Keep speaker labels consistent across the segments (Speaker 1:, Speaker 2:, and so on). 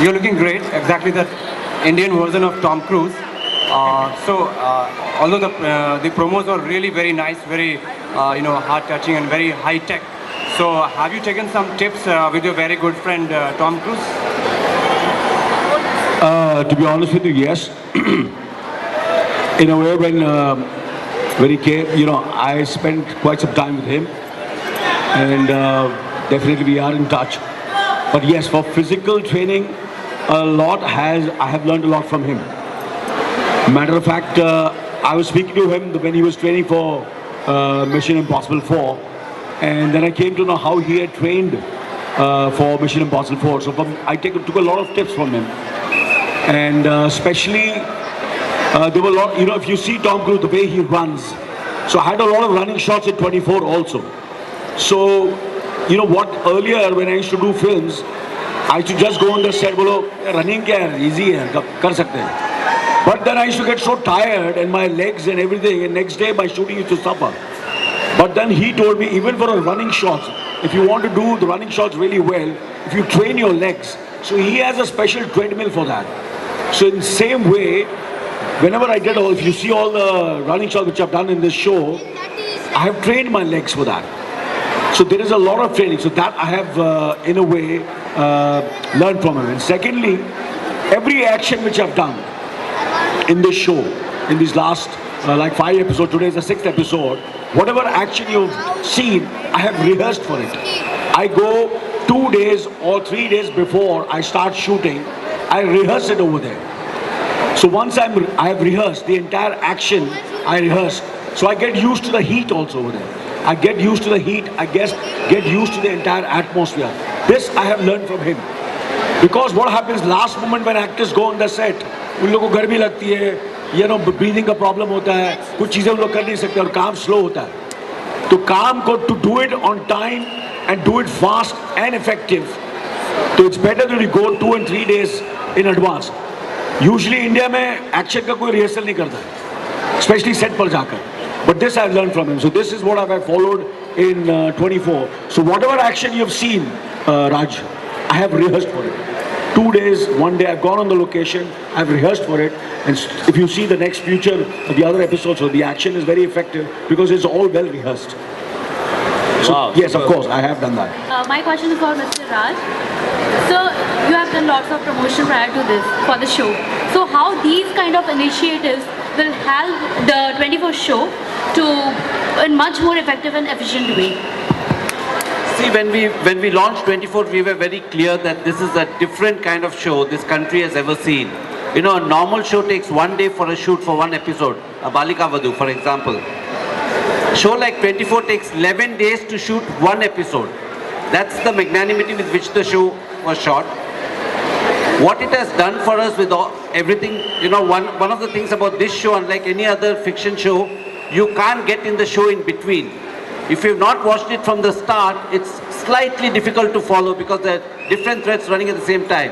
Speaker 1: You're looking great. Exactly the Indian version of Tom Cruise. Although the promos are really very nice, very heart touching and very high tech. So have you taken some tips with your very good friend Tom Cruise?
Speaker 2: To be honest with you, yes. In a way, when he came, I spent quite some time with him, and definitely we are in touch. But yes, for physical training, I have learned a lot from him. Matter of fact, I was speaking to him when he was training for Mission Impossible 4, and then I came to know how he had trained for Mission Impossible 4. So I took a lot of tips from him, and especially there were a lot. If you see Tom Cruise, the way he runs, so I had a lot of running shots at 24 also. So what, earlier when I used to do films, I used to just go on the set, bolo, running kya hai, easy hai, kar sakte hain. But then I used to get so tired and my legs and everything, and next day my shooting used to suffer. But then he told me, even for a running shots, if you want to do the running shots really well, if you train your legs, so he has a special treadmill for that. So in the same way, whenever I did if you see all the running shots which I've done in this show, I have trained my legs for that. So there is a lot of training. So that I have, in a way, learned from him. And secondly, every action which I've done in this show, in these last like 5 episodes, today is the 6th episode, whatever action you've seen, I have rehearsed for it. I go 2 days or 3 days before I start shooting, I rehearse it over there. So once I have rehearsed the entire action, I rehearse. So I get used to the heat also over there. I get used to the heat, I guess, get used to the entire atmosphere. This I have learned from him. Because what happens last moment when actors go on the set, उन लोगों को गर्मी लगती है, breathing का problem होता है, कुछ चीज़ें उन लोग कर नहीं सकते और काम slow होता है. तो काम को to do it on time and do it fast and effective, so it's better that you go 2 and 3 days in advance. Usually India में action का कोई rehearsal नहीं करता है, especially set पर जाकर. But this I've learned from him. So this is what I've followed in 24. So whatever action you've seen, Raj, I have rehearsed for it. 2 days, 1 day, I've gone on the location, I've rehearsed for it. And if you see the next future of the other episodes, so the action is very effective because it's all well rehearsed. So, wow, yes, of course, I have done that.
Speaker 3: My question is for Mr. Raj. So you have done lots of promotion prior to this for the show. So how these kind of initiatives will help the 24 show to in much more effective and efficient way?
Speaker 4: See, when we launched 24, we were very clear that this is a different kind of show this country has ever seen. A normal show takes 1 day for a shoot for 1 episode. A Balika Vadu, for example. A show like 24 takes 11 days to shoot 1 episode. That's the magnanimity with which the show was shot. What it has done for us with everything, one of the things about this show, unlike any other fiction show, you can't get in the show in between. If you've not watched it from the start, it's slightly difficult to follow because there are different threads running at the same time.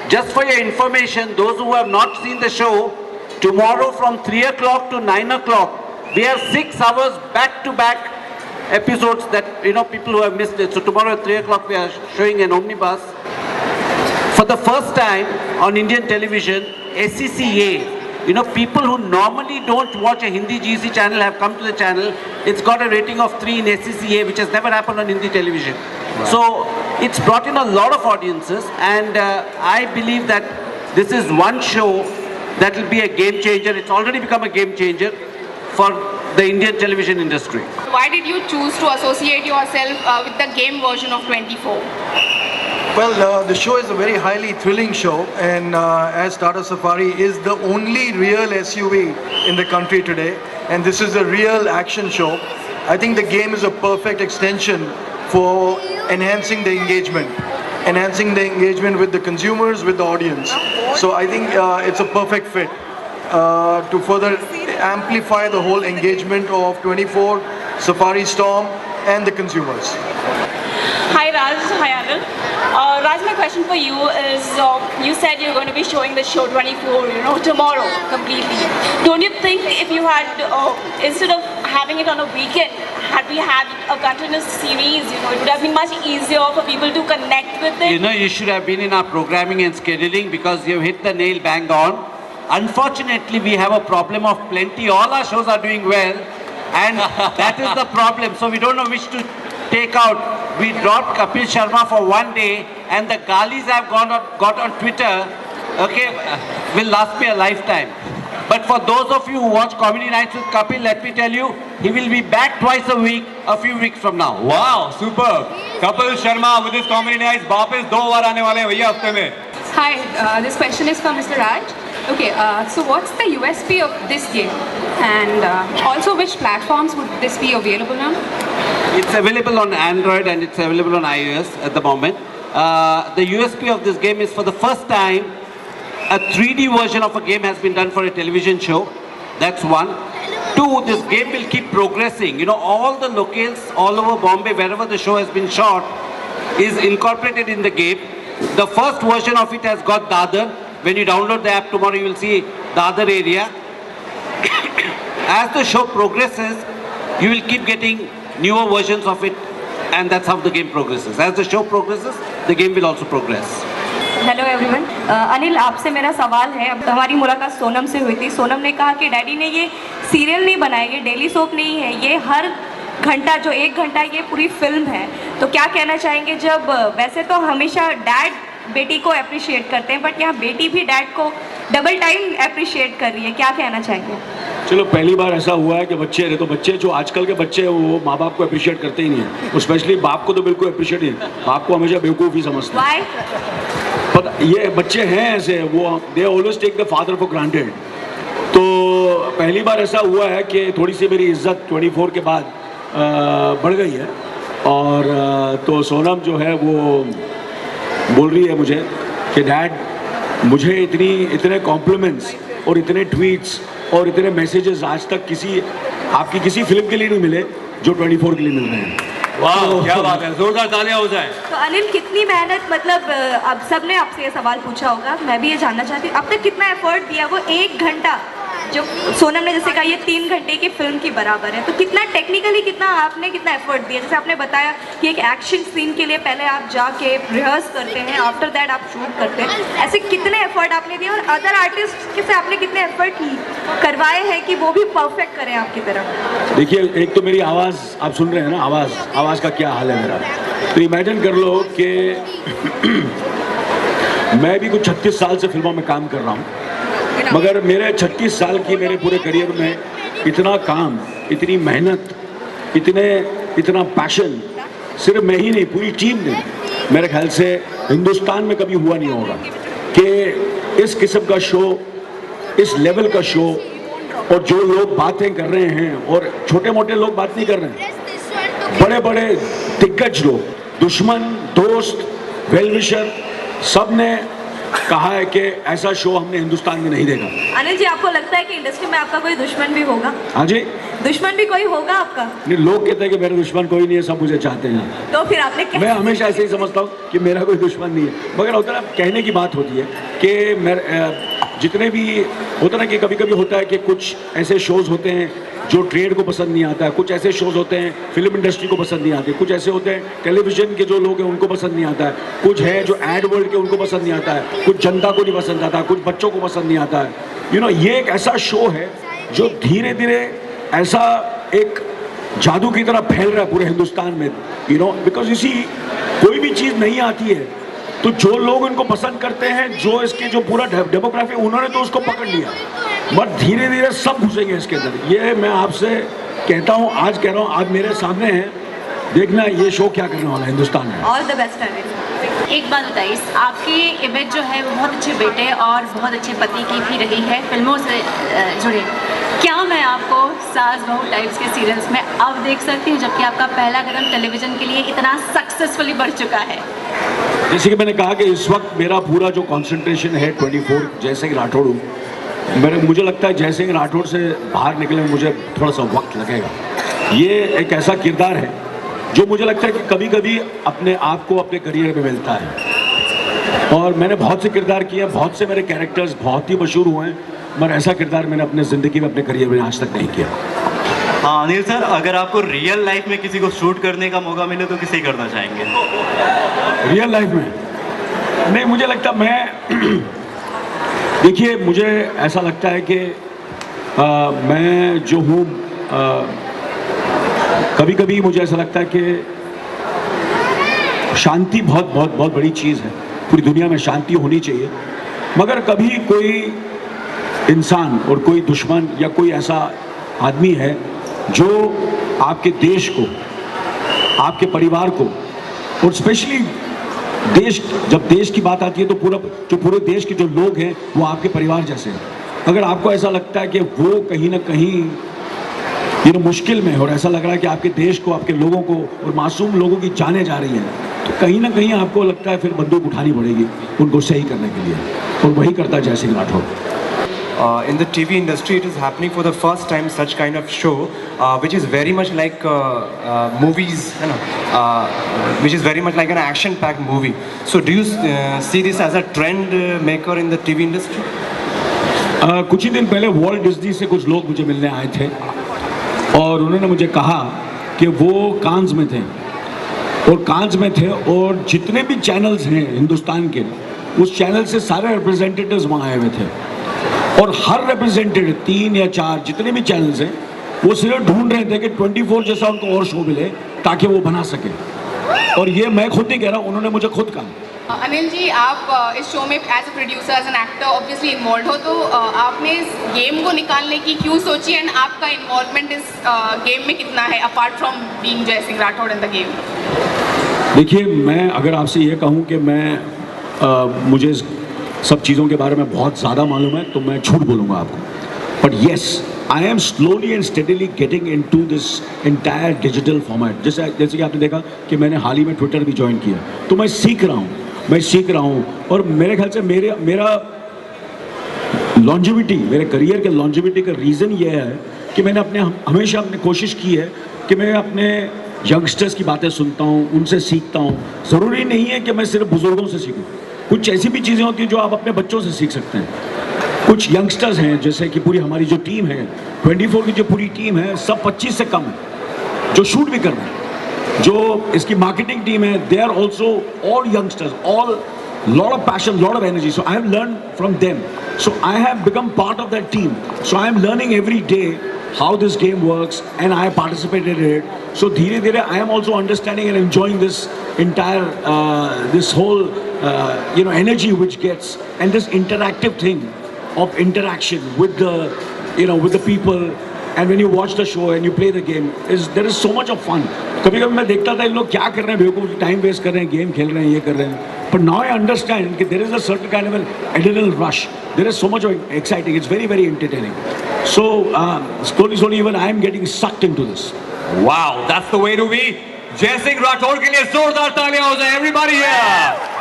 Speaker 4: Just for your information, those who have not seen the show, tomorrow from 3 o'clock to 9 o'clock, we have 6 hours back-to-back episodes that, people who have missed it. So tomorrow at 3 o'clock we are showing an omnibus. For the first time on Indian television, SCCA, people who normally don't watch a Hindi GC channel have come to the channel. It's got a rating of 3 in SCCA, which has never happened on Hindi television. Right. So it's brought in a lot of audiences, and I believe that this is one show that will be a game changer. It's already become a game changer for the Indian television industry.
Speaker 5: Why did you choose to associate yourself with the game version of 24?
Speaker 6: Well, the show is a very highly thrilling show, and as Tata Safari is the only real SUV in the country today, and this is a real action show, I think the game is a perfect extension for enhancing the engagement with the consumers, with the audience. So I think it's a perfect fit to further amplify the whole engagement of 24, Safari Storm, and the consumers.
Speaker 5: Hi Raj, hi Anil. Raj, my question for you is, you said you're going to be showing the show 24, tomorrow completely. Don't you think if you had, instead of having it on a weekend, had we had a continuous series, you know, it would have been much easier for people to connect with it.
Speaker 4: You know, you should have been in our programming and scheduling because you've hit the nail bang on. Unfortunately, we have a problem of plenty. All our shows are doing well, and that is the problem. So we don't know which to take out. We dropped Kapil Sharma for one day, and the galis have got on Twitter. Okay, will last me a lifetime. But for those of you who watch Comedy Nights with Kapil, let me tell you, he will be back twice a week, a few weeks from now.
Speaker 1: Wow, superb. Kapil Sharma with his Comedy Nights वापस 2 बार आने वाले हैं भैया हफ्ते में.
Speaker 7: Hi, this question is from Mr. Raj. Okay, so what's the USP of this game? And also, which platforms would this be available on?
Speaker 4: It's available on Android and it's available on iOS at the moment. The USP of this game is for the first time, a 3D version of a game has been done for a television show. That's one. Two, this game will keep progressing. You know, all the locales all over Bombay, wherever the show has been shot, is incorporated in the game. The first version of it has got Dadar. When you download the app tomorrow, you will see Dadar area. As the show progresses, you will keep getting newer versions of it, and that's how the game progresses. As the show progresses, the game will also progress.
Speaker 8: Hello everyone, Anil आपसे मेरा सवाल है. अब हमारी मुलाकात सोनम से हुई थी. सोनम ने कहा कि डैडी ने ये सीरियल नहीं बनाया, ये डेली सोप नहीं है, ये हर घंटा जो 1 घंटा ये पूरी फिल्म है. तो क्या कहना चाहेंगे, जब वैसे तो हमेशा डैड बेटी को अप्रिशिएट करते हैं, बट यहाँ बेटी भी डैड को डबल टाइम अप्रिशिएट कर रही है, क्या कहना चाहेंगे?
Speaker 2: चलो, पहली बार ऐसा हुआ है कि बच्चे तो बच्चे जो आजकल के बच्चे हैं वो माँ बाप को अप्रिशिएट करते ही नहीं है. स्पेशली बाप को तो बिल्कुल अप्रिशिएट नहीं है. बाप को हमेशा बेवकूफ़ ही समझते हैं. पर ये बच्चे हैं ऐसे, वो they always take the father for granted. तो पहली बार ऐसा हुआ है कि थोड़ी सी मेरी इज्जत 24 के बाद बढ़ गई है. और तो सोनम जो है वो बोल रही है मुझे कि डैड, मुझे इतने कॉम्प्लीमेंट्स और इतने ट्वीट्स और इतने मैसेजेस आज तक आपकी किसी फिल्म के लिए नहीं मिले जो 24 के लिए मिल रहे हैं.
Speaker 1: वाह, क्या बात है, जोरदार तालियां हो जाए.
Speaker 8: तो अनिल, कितनी मेहनत, मतलब अब सबने आपसे ये सवाल पूछा होगा, मैं भी ये जानना चाहती हूँ, अब तक कितना एफर्ट दिया? वो 1 घंटा जो सोनम ने जैसे कहा ये 3 घंटे की फिल्म की बराबर है, तो कितना टेक्निकली आपने कितना एफर्ट दिया? जैसे आपने बताया कि एक एक्शन सीन के लिए पहले आप जाके रिहर्स करते हैं, आफ्टर दैट आप शूट करते हैं, ऐसे कितने एफर्ट आपने दिए? और अदर आर्टिस्ट से आपने कितने एफर्ट करवाए हैं कि वो भी परफेक्ट करें आपकी तरह?
Speaker 2: देखिए, एक तो मेरी आवाज़ आप सुन रहे हैं ना, आवाज़ का क्या हाल है मेरा. तो इमेजिन कर लो कि मैं भी कुछ 36 साल से फिल्मों में काम कर रहा हूँ, मगर मेरे 36 साल की मेरे पूरे करियर में इतना काम, इतनी मेहनत, इतना पैशन सिर्फ मैं ही नहीं, पूरी टीम ने, मेरे ख्याल से हिंदुस्तान में कभी हुआ नहीं होगा कि इस किस्म का शो, इस लेवल का शो, और जो लोग बातें कर रहे हैं, और छोटे मोटे लोग बात नहीं कर रहे हैं, बड़े बड़े दिग्गज लोग, दुश्मन, दोस्त, वेल विशर, सब ने कहा है कि ऐसा शो हमने हिंदुस्तान में नहीं देखा.
Speaker 8: अनिल जी, आपको लगता है कि इंडस्ट्री में आपका कोई दुश्मन भी होगा?
Speaker 2: हाँ जी,
Speaker 8: दुश्मन भी कोई होगा आपका? नहीं,
Speaker 2: लोग कहते हैं कि मेरे दुश्मन कोई नहीं है, सब मुझे चाहते हैं.
Speaker 8: तो फिर आपने
Speaker 2: मैं हमेशा ऐसे ही समझता हूँ कि मेरा कोई दुश्मन नहीं है, मगर होता है कहने की बात होती है कि जितने भी होता ना कि कभी कभी होता है कि कुछ ऐसे शोज़ होते हैं जो ट्रेड को पसंद नहीं आता है, कुछ ऐसे शोज़ होते हैं फिल्म इंडस्ट्री को पसंद नहीं आते, कुछ ऐसे होते हैं टेलीविज़न के जो लोग हैं उनको पसंद नहीं आता है, कुछ है जो एड वर्ल्ड के उनको पसंद नहीं आता है, कुछ जनता को नहीं पसंद आता, कुछ बच्चों को पसंद नहीं आता है. ये एक ऐसा शो है जो धीरे धीरे ऐसा एक जादू की तरह फैल रहा है पूरे हिंदुस्तान में. बिकॉज कोई भी चीज़ नहीं आती है तो जो लोग इनको पसंद करते हैं, जो इसके जो पूरा डेमोग्राफी, उन्होंने तो उसको पकड़ लिया, बट धीरे धीरे सब घुसेंगे इसके अंदर. ये मैं आपसे कहता हूँ, आज कह रहा हूँ, आप मेरे सामने हैं, देखना ये शो क्या करने वाला है हिंदुस्तान में.
Speaker 8: All the best Anil.
Speaker 3: एक बात बताइए, आपकी इमेज जो है वो बहुत अच्छे बेटे और बहुत अच्छे पति की भी रही है फिल्मों से जुड़े. क्या मैं आपको सास बहू टाइप्स के सीरियल्स में अब देख सकती हूँ, जबकि आपका पहला कदम टेलीविज़न के लिए इतना सक्सेसफुली बढ़ चुका है?
Speaker 2: जैसे कि मैंने कहा कि इस वक्त मेरा पूरा जो कंसंट्रेशन है 24 जय सिंह राठौड़ हूँ. मुझे लगता है जय सिंह राठौड़ से बाहर निकलने में मुझे थोड़ा सा वक्त लगेगा. ये एक ऐसा किरदार है जो मुझे लगता है कि कभी कभी अपने आप को अपने करियर में मिलता है. और मैंने बहुत से किरदार किए हैं, बहुत से मेरे कैरेक्टर्स बहुत ही मशहूर हुए हैं, मगर ऐसा किरदार मैंने अपने ज़िंदगी में, अपने करियर में आज तक नहीं किया.
Speaker 9: हाँ अनिल सर, अगर आपको रियल लाइफ में किसी को शूट करने का मौका मिले तो किसे करना चाहेंगे?
Speaker 2: रियल लाइफ में नहीं, मुझे लगता मैं देखिए, मुझे ऐसा लगता है कि मैं जो हूँ, कभी कभी मुझे ऐसा लगता है कि शांति बहुत बहुत बहुत बड़ी चीज़ है। पूरी दुनिया में शांति होनी चाहिए, मगर कभी कोई इंसान और कोई दुश्मन या कोई ऐसा आदमी है जो आपके देश को, आपके परिवार को, और स्पेशली देश, जब देश की बात आती है तो पूरे देश के जो लोग हैं वो आपके परिवार जैसे हैं। अगर आपको ऐसा लगता है कि वो कहीं ना कहीं मुश्किल में है और ऐसा लग रहा है कि आपके देश को, आपके लोगों को और मासूम लोगों की जानें जा रही हैं, तो कहीं ना कहीं आपको लगता है फिर बंदूक उठानी पड़ेगी उनको सही करने के लिए, और वही करता है जय Singh Rathore.
Speaker 1: In the TV industry, it is happening for the first time, such kind of show, which is very much like movies, you know, which is very much like an action-packed movie. So, do you see this as a trend maker in the TV industry?
Speaker 2: कुछ ही दिन पहले Walt Disney से कुछ लोग मुझे मिलने आए थे और उन्होंने मुझे कहा कि वो कांस में थे, और कांस में थे और जितने भी चैनल्स हैं हिंदुस्तान के, उस चैनल से सारे रिप्रेजेंटेटिव्स वहाँ आए हुए थे, और हर रिप्रेजेंटेटिव 3 या 4 जितने भी चैनल्स हैं वो सिर्फ ढूंढ रहे थे कि 24 जैसा उनको और शो मिले ताकि वो बना सके। और ये मैं खुद नहीं कह रहा हूँ, उन्होंने मुझे खुद कहा।
Speaker 7: अनिल जी, आप इस शो में as a producer, as an actor obviously involve हो, तो आपने इस गेम को निकालने की क्यों सोची, एंड आपका इन्वॉल्वमेंट इस गेम में कितना है apart from being Jai Singh Rathore in the game?
Speaker 2: देखिए, मैं अगर आपसे ये कहूँ कि मुझे सब चीज़ों के बारे में बहुत ज़्यादा मालूम है तो मैं झूठ बोलूँगा आपको, but yes, I am slowly and steadily getting into this entire digital format. जैसे कि आपने देखा कि मैंने हाल ही में ट्विटर भी ज्वाइन किया, तो मैं सीख रहा हूँ और मेरे ख्याल से मेरा लॉन्जिविटी, मेरे करियर के लॉन्जिविटी का रीज़न ये है कि मैंने हमेशा अपनी कोशिश की है कि मैं अपने यंगस्टर्स की बातें सुनता हूँ, उनसे सीखता हूँ। ज़रूरी नहीं है कि मैं सिर्फ बुज़ुर्गों से सीखूँ, कुछ ऐसी भी चीज़ें होती हैं जो आप अपने बच्चों से सीख सकते हैं। कुछ यंगस्टर्स हैं, जैसे कि पूरी हमारी जो टीम है 24 की जो पूरी टीम है, सब 25 से कम है जो शूट भी कर रहे हैं। जो इसकी मार्केटिंग टीम है, they are also all youngsters, all lot of passion, lot of energy. So I have learned from them. So I have become part of that team. So I am learning every day how this game works, and I have participated in it. So धीरे धीरे I am also understanding and enjoying this entire this whole energy which gets, and this interactive thing of interaction with the with the people. And when you watch the show and you play the game, there is so much of fun. कभी कभी मैं देखता था इन लोग क्या कर रहे हैं, बेवकूफ़ टाइम वेस्ट कर रहे हैं, गेम खेल रहे हैं, ये कर रहे हैं. But now I understand that there is a certain kind of an adrenaline rush. There is so much of exciting. It's very, very entertaining. So slowly, even I am getting sucked into this.
Speaker 10: Wow, that's the way to be. Jai Singh Rathore के लिए जोरदार तालियां हो जाए, everybody here.